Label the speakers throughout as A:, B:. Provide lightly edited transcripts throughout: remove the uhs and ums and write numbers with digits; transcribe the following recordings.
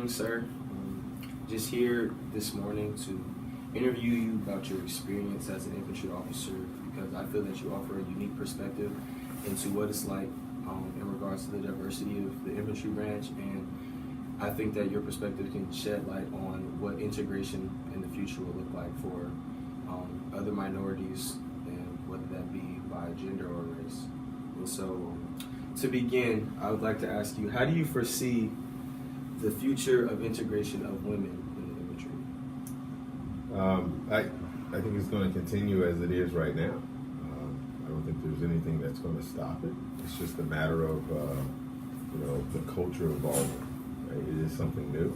A: morning, sir. Just here this morning to interview you about your experience as an infantry officer, because I feel that you offer a unique perspective into what it's like in regards to the diversity of the infantry branch, and I think that your perspective can shed light on what integration in the future will look like for other minorities, and whether that be by gender or race. And so, to begin, I would like to ask you, how do you foresee the future of integration of women in the infantry?
B: I think it's going to continue as it is right now. I don't think there's anything that's going to stop it. It's just a matter of the culture evolving. Right? It is something new,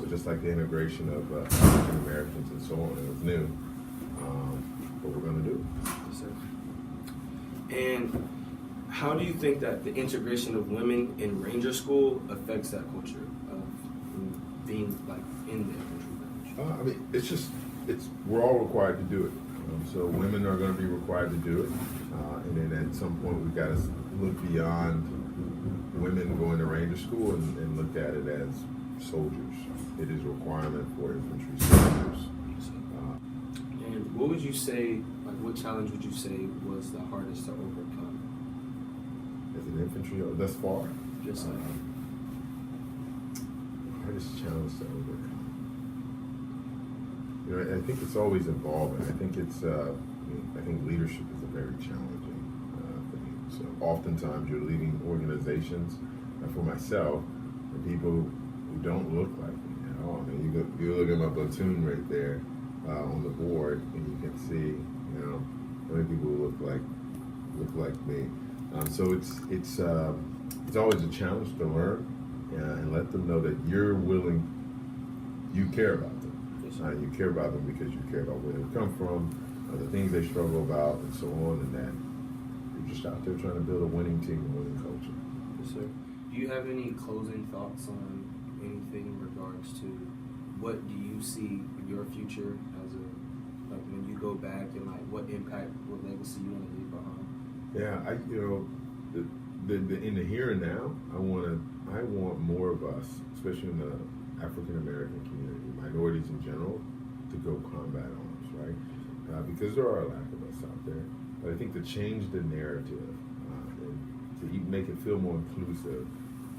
B: just like the integration of African Americans and so on. It was new, but we're going to do it.
A: Yes, sir. And how do you think that the integration of women in Ranger School affects that culture of being like in the infantry branch?
B: We're all required to do it. So women are going to be required to do it, and then at some point we've got to look beyond women going to Ranger School and look at it as soldiers. It is a requirement for infantry soldiers.
A: And what would you say, what challenge would you say was the hardest to overcome?
B: As an infantry, thus far?
A: Just like
B: hardest challenge to overcome. I think it's always evolving. I think leadership is a very challenging thing. So oftentimes you're leading organizations, and for myself, and people who don't look like me at all. I mean, you look at my platoon right there on the board, and you can see, how many people look like me. So it's always a challenge to learn and let them know that you care about them. You care about them because you care about where they come from, the things they struggle about, and so on, and that you're just out there trying to build a winning team and winning culture.
A: Yes, sir. Do you have any closing thoughts on anything in regards to what do you see your future as when you go back, and what impact, what legacy you want to leave behind?
B: Yeah, in the here and now, I want more of us, especially in the African American community, minorities in general, to go combat arms, right? Because there are a lack of us out there. But I think to change the narrative and to even make it feel more inclusive,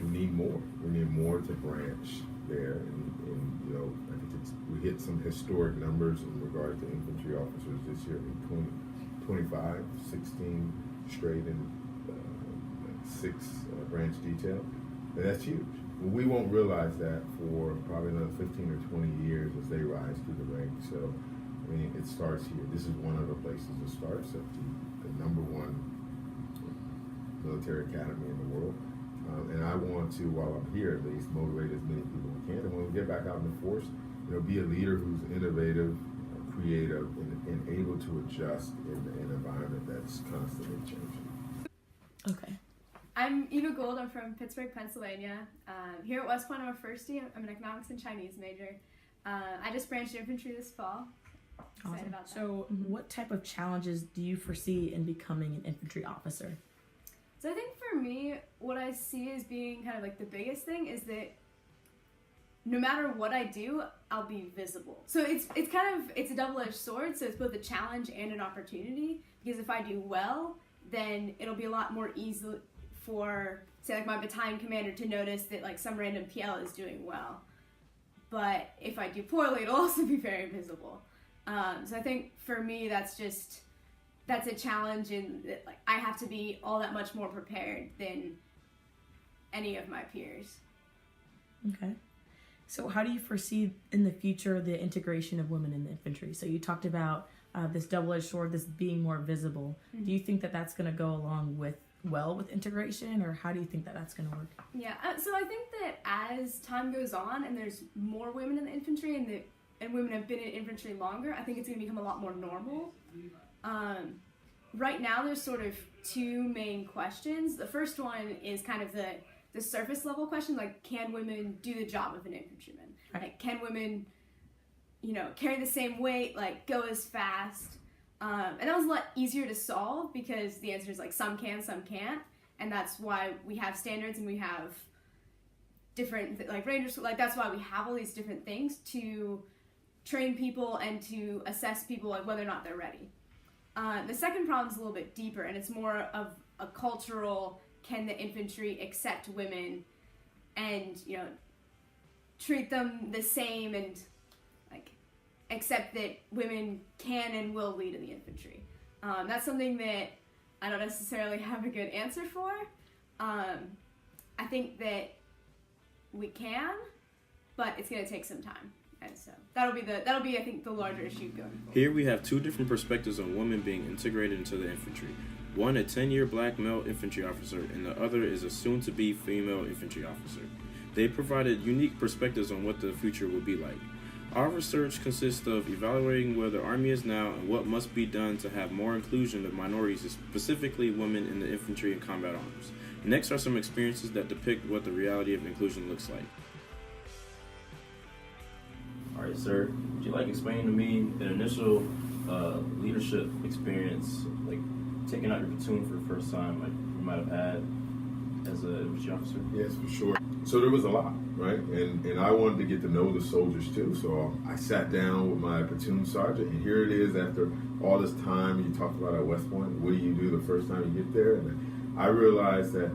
B: we need more. We need more to branch there. And I think we hit some historic numbers in regard to infantry officers this year. 25, 16 straight and 6 branch detail. And that's huge. We won't realize that for probably another 15 or 20 years as they rise through the ranks. So, it starts here. This is one of the places it starts at the number one military academy in the world. And I want to, while I'm here at least, motivate as many people as we can. And when we get back out in the force, be a leader who's innovative, creative, and able to adjust in an environment that's constantly changing.
C: Okay. I'm Eva Gold. I'm from Pittsburgh, Pennsylvania. Here at West Point, I'm a firstie. I'm an economics and Chinese major. I just branched infantry this fall. Excited about that.
D: So, what type of challenges do you foresee in becoming an infantry officer?
C: So I think for me, what I see as being kind of the biggest thing is that no matter what I do, I'll be visible. So it's a double-edged sword. So it's both a challenge and an opportunity, because if I do well, then it'll be a lot more easy for, say, my battalion commander to notice that some random PL is doing well. But if I do poorly, it'll also be very visible. So I think for me, that's a challenge in that I have to be all that much more prepared than any of my peers.
D: Okay. So how do you foresee in the future the integration of women in the infantry? So you talked about this double-edged sword, this being more visible. Mm-hmm. Do you think that that's going to go along with integration, or how do you think that that's going to work?
C: Yeah, so I think that as time goes on and there's more women in the infantry and women have been in infantry longer, I think it's going to become a lot more normal. Right now there's sort of 2 main questions. The first one is kind of the surface level question, can women do the job of an infantryman? Right. Can women, carry the same weight, go as fast? And that was a lot easier to solve because the answer is some can, some can't. And that's why we have standards and we have different, like Ranger School, like that's why we have all these different things to train people and to assess people, like whether or not they're ready. The second problem is a little bit deeper, and it's more of a cultural, can the infantry accept women and, you know, treat them the same and like accept that women can and will lead in the infantry. That's something that I don't necessarily have a good answer for. I think that we can, but it's going to take some time. And so that'll be I think the larger issue going forward.
E: Here we have two different perspectives on women being integrated into the infantry. One, a 10-year black male infantry officer, and the other is a soon-to-be female infantry officer. They provided unique perspectives on what the future will be like. Our research consists of evaluating where the Army is now and what must be done to have more inclusion of minorities, specifically women in the infantry and combat arms. Next are some experiences that depict what the reality of inclusion looks like.
A: All right, sir. Would you like explain to me an initial leadership experience, like taking out your platoon for the first time, like you might have had as an infantry officer?
B: Yes, for sure. So there was a lot, right? And I wanted to get to know the soldiers too. So I sat down with my platoon sergeant, and here it is after all this time you talked about at West Point. What do you do the first time you get there? And I realized that,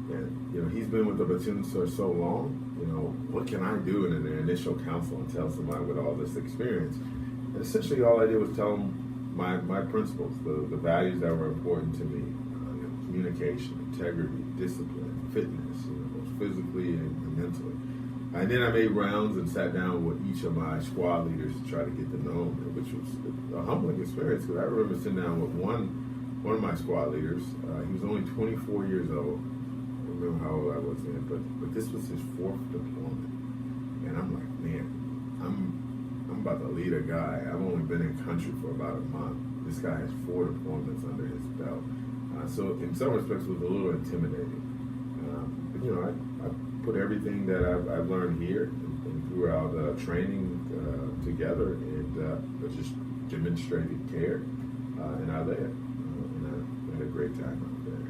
B: you know, he's been with the platoon for so long. You know, what can I do in an initial council and tell somebody with all this experience? And essentially all I did was tell him my principles, the values that were important to me, communication, integrity, discipline, fitness, you know, both physically and mentally. And then I made rounds and sat down with each of my squad leaders to try to get to know them, which was a humbling experience because I remember sitting down with one of my squad leaders. He was only 24 years old. I don't remember how old I was then, but this was his 4th deployment. And I'm like, man, I'm about to lead a guy. I've only been in country for about a month. This guy has 4 deployments under his belt. So in some respects it was a little intimidating. But you know, I put everything that I've learned here and throughout training together and just demonstrated care. And I led. And I had a great time out there.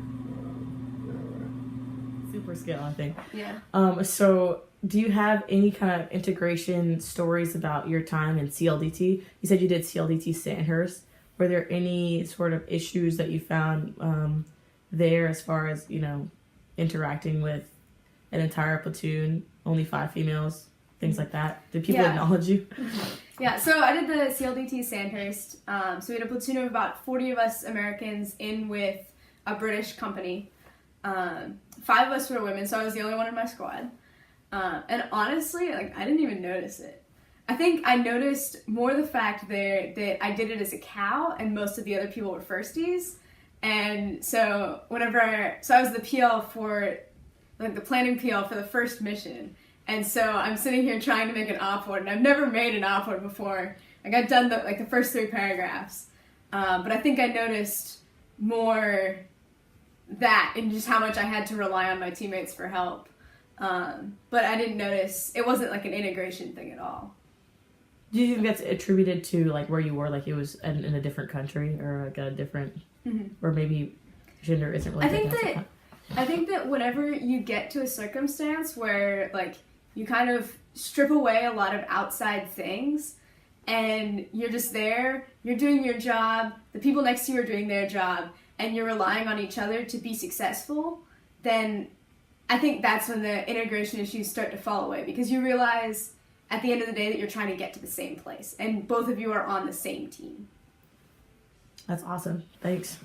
D: Super skill, I think.
C: Yeah.
D: So do you have any kind of integration stories about your time in CLDT? You said you did CLDT Sandhurst. Were there any sort of issues that you found there as far as, you know, interacting with an entire platoon, only 5 females, things like that? Did people acknowledge you?
C: Yeah, so I did the CLDT Sandhurst. So we had a platoon of about 40 of us Americans in with a British company. 5 of us were women, so I was the only one in my squad. And honestly, like, I didn't even notice it. I think I noticed more the fact that I did it as a cow and most of the other people were firsties. And so I was the PL for, like, the planning PL for the first mission. And so I'm sitting here trying to make an op board, and I've never made an op board before. Like, I've done the first 3 paragraphs. But I think I noticed more that and just how much I had to rely on my teammates for help. But I didn't notice, it wasn't like an integration thing at all.
D: Do you think that's attributed to like where you were, like it was in a different country or like a different, or maybe gender isn't really?
C: I think that whenever you get to a circumstance where like you kind of strip away a lot of outside things and you're just there, you're doing your job, the people next to you are doing their job, and you're relying on each other to be successful, then I think that's when the integration issues start to fall away, because you realize at the end of the day that you're trying to get to the same place and both of you are on the same team.
D: That's awesome. Thanks.